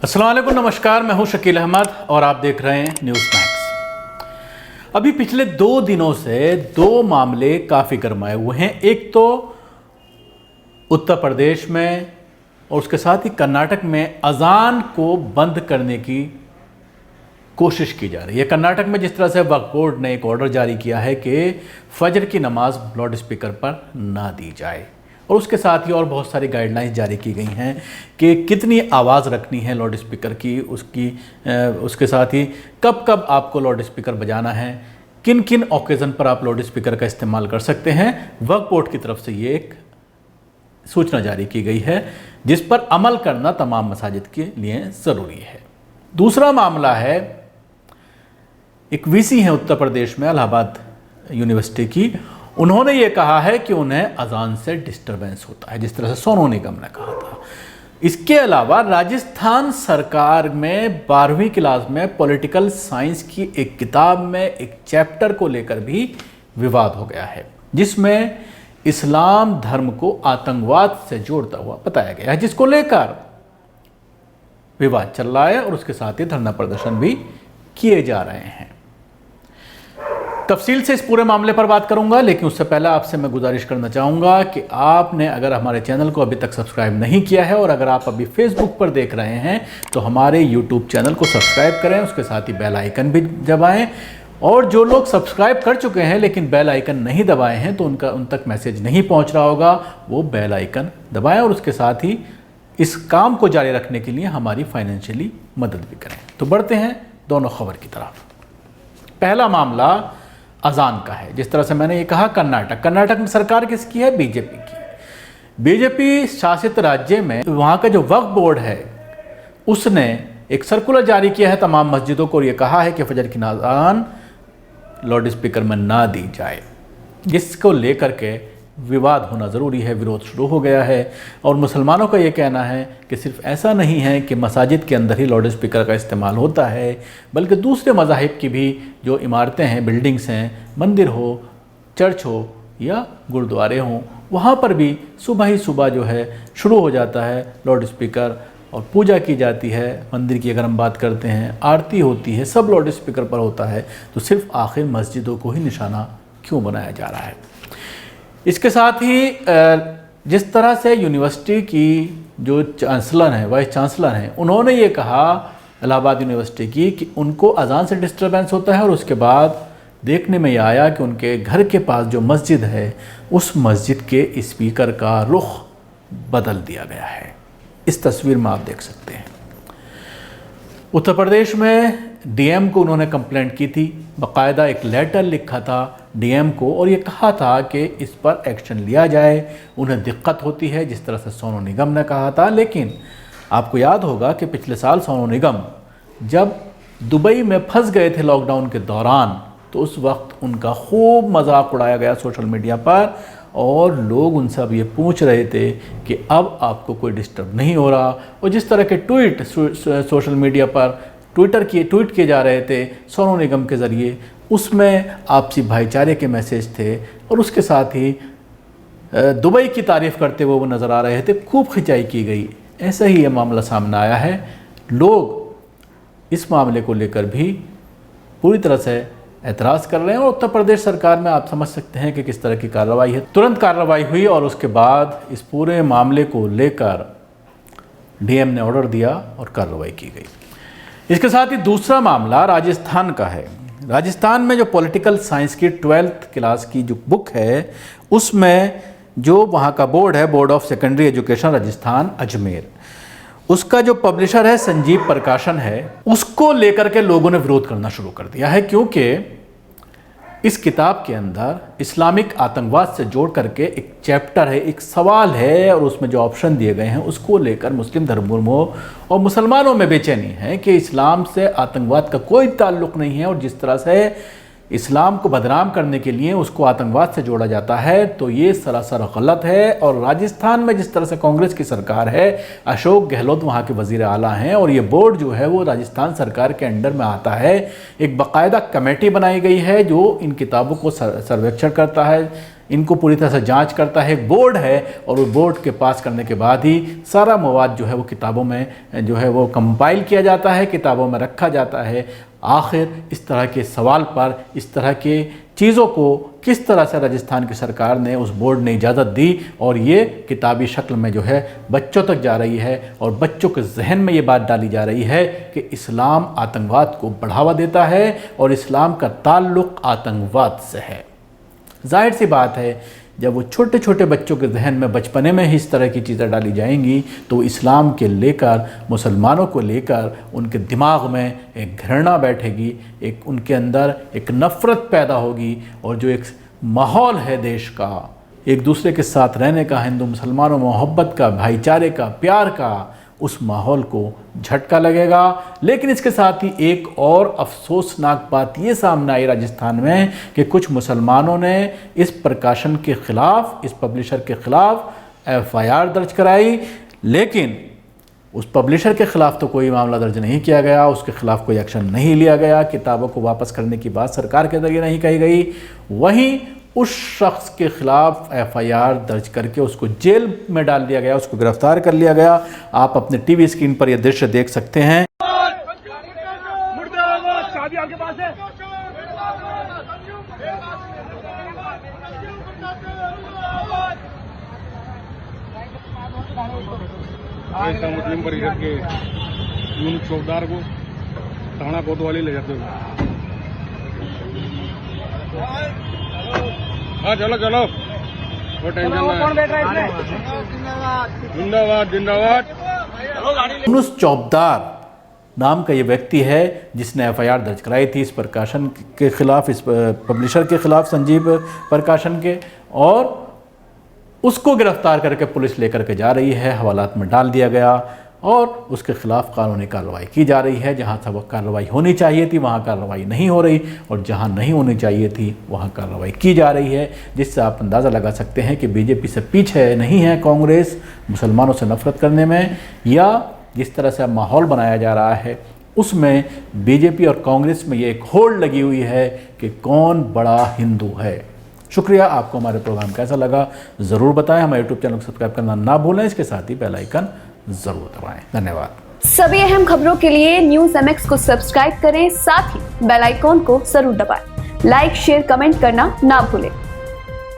अस्सलाम वालेकुम, नमस्कार। मैं हूं शकील अहमद और आप देख रहे हैं न्यूज़ मैक्स। अभी पिछले 2 दिनों से 2 मामले काफ़ी गरमाए हुए हैं। एक तो उत्तर प्रदेश में और उसके साथ ही कर्नाटक में अजान को बंद करने की कोशिश की जा रही है। कर्नाटक में जिस तरह से वक्फ बोर्ड ने एक ऑर्डर जारी किया है कि फजर की नमाज लाउड स्पीकर पर ना दी जाए, और उसके साथ ही और बहुत सारी गाइडलाइंस जारी की गई हैं कि कितनी आवाज़ रखनी है लाउड स्पीकर की, उसके साथ ही कब कब आपको लाउड स्पीकर बजाना है, किन किन ओकेज़न पर आप लाउड स्पीकर का इस्तेमाल कर सकते हैं। वक्फ बोर्ड की तरफ से ये एक सूचना जारी की गई है जिस पर अमल करना तमाम मसाजिद के लिए ज़रूरी है। दूसरा मामला है, एक वीसी हैं उत्तर प्रदेश में इलाहाबाद यूनिवर्सिटी की, उन्होंने ये कहा है कि उन्हें अजान से डिस्टरबेंस होता है, जिस तरह से सोनू निगम ने कहा था। इसके अलावा राजस्थान सरकार में 12वीं क्लास में पॉलिटिकल साइंस की एक किताब में एक चैप्टर को लेकर भी विवाद हो गया है, जिसमें इस्लाम धर्म को आतंकवाद से जोड़ता हुआ बताया गया है, जिसको लेकर विवाद चल रहा है और उसके साथ ही धरना प्रदर्शन भी किए जा रहे हैं। तफसील से इस पूरे मामले पर बात करूंगा, लेकिन उससे पहले आपसे मैं गुजारिश करना चाहूँगा कि आपने अगर हमारे चैनल को अभी तक सब्सक्राइब नहीं किया है और अगर आप अभी फेसबुक पर देख रहे हैं तो हमारे यूट्यूब चैनल को सब्सक्राइब करें, उसके साथ ही बेल आइकन भी दबाएं। और जो लोग सब्सक्राइब कर चुके हैं लेकिन बेल आइकन नहीं दबाए हैं तो उन तक मैसेज नहीं पहुँच रहा होगा, वो बेल आइकन दबाएँ और उसके साथ ही इस काम को जारी रखने के लिए हमारी फाइनेंशियली मदद भी करें। तो बढ़ते हैं दोनों खबर की तरफ। पहला मामला अजान का है। जिस तरह से मैंने ये कहा, कर्नाटक में सरकार किसकी है? बीजेपी की। बीजेपी शासित राज्य में वहाँ का जो वक्फ बोर्ड है उसने एक सर्कुलर जारी किया है तमाम मस्जिदों को, और ये कहा है कि फजर की अजान लाउड स्पीकर में ना दी जाए, जिसको लेकर के विवाद होना ज़रूरी है। विरोध शुरू हो गया है और मुसलमानों का ये कहना है कि सिर्फ ऐसा नहीं है कि मसाजिद के अंदर ही लाउड स्पीकर का इस्तेमाल होता है, बल्कि दूसरे मज़ाहिब की भी जो इमारतें हैं, बिल्डिंग्स हैं, मंदिर हो, चर्च हो या गुरुद्वारे हों, वहाँ पर भी सुबह ही सुबह जो है शुरू हो जाता है लाउड स्पीकर और पूजा की जाती है। मंदिर की अगर हम बात करते हैं, आरती होती है, सब लाउड स्पीकर पर होता है। तो सिर्फ आखिर मस्जिदों को ही निशाना क्यों बनाया जा रहा है? इसके साथ ही जिस तरह से यूनिवर्सिटी की जो चांसलर हैं, वाइस चांसलर हैं, उन्होंने ये कहा इलाहाबाद यूनिवर्सिटी की कि उनको अजान से डिस्टर्बेंस होता है, और उसके बाद देखने में ये आया कि उनके घर के पास जो मस्जिद है उस मस्जिद के स्पीकर का रुख बदल दिया गया है। इस तस्वीर में आप देख सकते हैं। उत्तर प्रदेश में डीएम को उन्होंने कंप्लेंट की थी, बाकायदा एक लेटर लिखा था डीएम को, और ये कहा था कि इस पर एक्शन लिया जाए, उन्हें दिक्कत होती है, जिस तरह से सोनू निगम ने कहा था। लेकिन आपको याद होगा कि पिछले साल सोनू निगम जब दुबई में फंस गए थे लॉकडाउन के दौरान, तो उस वक्त उनका खूब मजाक उड़ाया गया सोशल मीडिया पर, और लोग उनसे अब ये पूछ रहे थे कि अब आपको कोई डिस्टर्ब नहीं हो रहा। और जिस तरह के ट्वीट सोशल मीडिया पर ट्वीट किए जा रहे थे सोनू निगम के ज़रिए, उसमें आपसी भाईचारे के मैसेज थे, और उसके साथ ही दुबई की तारीफ़ करते हुए वो नज़र आ रहे थे। खूब खिंचाई की गई। ऐसा ही ये मामला सामने आया है। लोग इस मामले को लेकर भी पूरी तरह से एतराज़ कर रहे हैं, और उत्तर प्रदेश सरकार में आप समझ सकते हैं कि किस तरह की कार्रवाई है। तुरंत कार्रवाई हुई और उसके बाद इस पूरे मामले को लेकर डीएम ने ऑर्डर दिया और कार्रवाई की गई। इसके साथ ही दूसरा मामला राजस्थान का है। राजस्थान में जो पॉलिटिकल साइंस की 12th क्लास की जो बुक है, उसमें जो वहाँ का बोर्ड है, board of secondary education Rajasthan Ajmer, उसका जो पब्लिशर है संजीव प्रकाशन है, उसको लेकर के लोगों ने विरोध करना शुरू कर दिया है, क्योंकि इस किताब के अंदर इस्लामिक आतंकवाद से जोड़ करके एक चैप्टर है, एक सवाल है, और उसमें जो ऑप्शन दिए गए हैं उसको लेकर मुस्लिम धर्मगुरुओं और मुसलमानों में बेचैनी है कि इस्लाम से आतंकवाद का कोई ताल्लुक़ नहीं है, और जिस तरह से इस्लाम को बदनाम करने के लिए उसको आतंकवाद से जोड़ा जाता है, तो ये सरासर गलत है। और राजस्थान में जिस तरह से कांग्रेस की सरकार है, अशोक गहलोत वहाँ के वज़ीर आला हैं, और ये बोर्ड जो है वो राजस्थान सरकार के अंडर में आता है। एक बाकायदा कमेटी बनाई गई है जो इन किताबों को सर्वेक्षण करता है, इनको पूरी तरह से जांच करता है, एक बोर्ड है, और वो बोर्ड के पास करने के बाद ही सारा मवाद जो है वो किताबों में जो है वो कंपाइल किया जाता है, किताबों में रखा जाता है। आखिर इस तरह के सवाल पर, इस तरह के चीज़ों को किस तरह से राजस्थान की सरकार ने, उस बोर्ड ने इजाज़त दी और ये किताबी शक्ल में जो है बच्चों तक जा रही है और बच्चों के जहन में ये बात डाली जा रही है कि इस्लाम आतंकवाद को बढ़ावा देता है और इस्लाम का ताल्लुक़ आतंकवाद से है। जाहिर सी बात है, जब वो छोटे छोटे बच्चों के जहन में बचपने में ही इस तरह की चीज़ें डाली जाएंगी तो इस्लाम के लेकर, मुसलमानों को लेकर उनके दिमाग में एक घृणा बैठेगी, एक उनके अंदर एक नफ़रत पैदा होगी और जो एक माहौल है देश का, एक दूसरे के साथ रहने का, हिंदू मुसलमानों मोहब्बत का, भाईचारे का, प्यार का, उस माहौल को झटका लगेगा। लेकिन इसके साथ ही एक और अफसोसनाक बात ये सामने आई राजस्थान में कि कुछ मुसलमानों ने इस प्रकाशन के ख़िलाफ़, इस पब्लिशर के ख़िलाफ़ एफआईआर दर्ज कराई, लेकिन उस पब्लिशर के ख़िलाफ़ तो कोई मामला दर्ज नहीं किया गया, उसके ख़िलाफ़ कोई एक्शन नहीं लिया गया, किताबों को वापस करने की बात सरकार के ज़रिए नहीं कही गई। वहीं उस शख्स के ख़िलाफ़ एफआईआर दर्ज करके उसको जेल में डाल दिया गया, उसको गिरफ्तार कर लिया गया। आप अपने टीवी स्क्रीन पर यह दृश्य देख सकते हैं। ऐसा मुस्लिम परिषद के यूनिट चौकीदार को थाना कोतवाली ले जाते हुए, हाँ चलो चलो, वो टेंशन ना, जिंदाबाद जिंदाबाद। यूनुस चौकीदार नाम का ये व्यक्ति है जिसने एफआईआर दर्ज कराई थी इस प्रकाशन के ख़िलाफ़, इस पब्लिशर के ख़िलाफ़, संजीव प्रकाशन के, और उसको गिरफ्तार करके पुलिस लेकर के जा रही है, हवालात में डाल दिया गया और उसके ख़िलाफ़ कानूनी कार्रवाई की जा रही है। जहाँ सब कार्रवाई होनी चाहिए थी वहाँ कार्रवाई नहीं हो रही और जहाँ नहीं होनी चाहिए थी वहाँ कार्रवाई की जा रही है, जिससे आप अंदाज़ा लगा सकते हैं कि बीजेपी से पीछे नहीं है कांग्रेस मुसलमानों से नफ़रत करने में, या जिस तरह से अब माहौल बनाया जा रहा है उसमें बीजेपी और कांग्रेस में ये एक होड़ लगी हुई है कि कौन बड़ा हिंदू है। शुक्रिया। आपको हमारे प्रोग्राम कैसा लगा ज़रूर बताएं। हमारे यूट्यूब चैनल को सब्सक्राइब करना ना भूलें, इसके साथ ही बेल आइकन ज़रूर दबाएं। धन्यवाद। सभी अहम खबरों के लिए न्यूज़ MX को सब्सक्राइब करें, साथ ही बेल आइकॉन को जरूर दबाएं। लाइक, शेयर, कमेंट करना ना भूलें।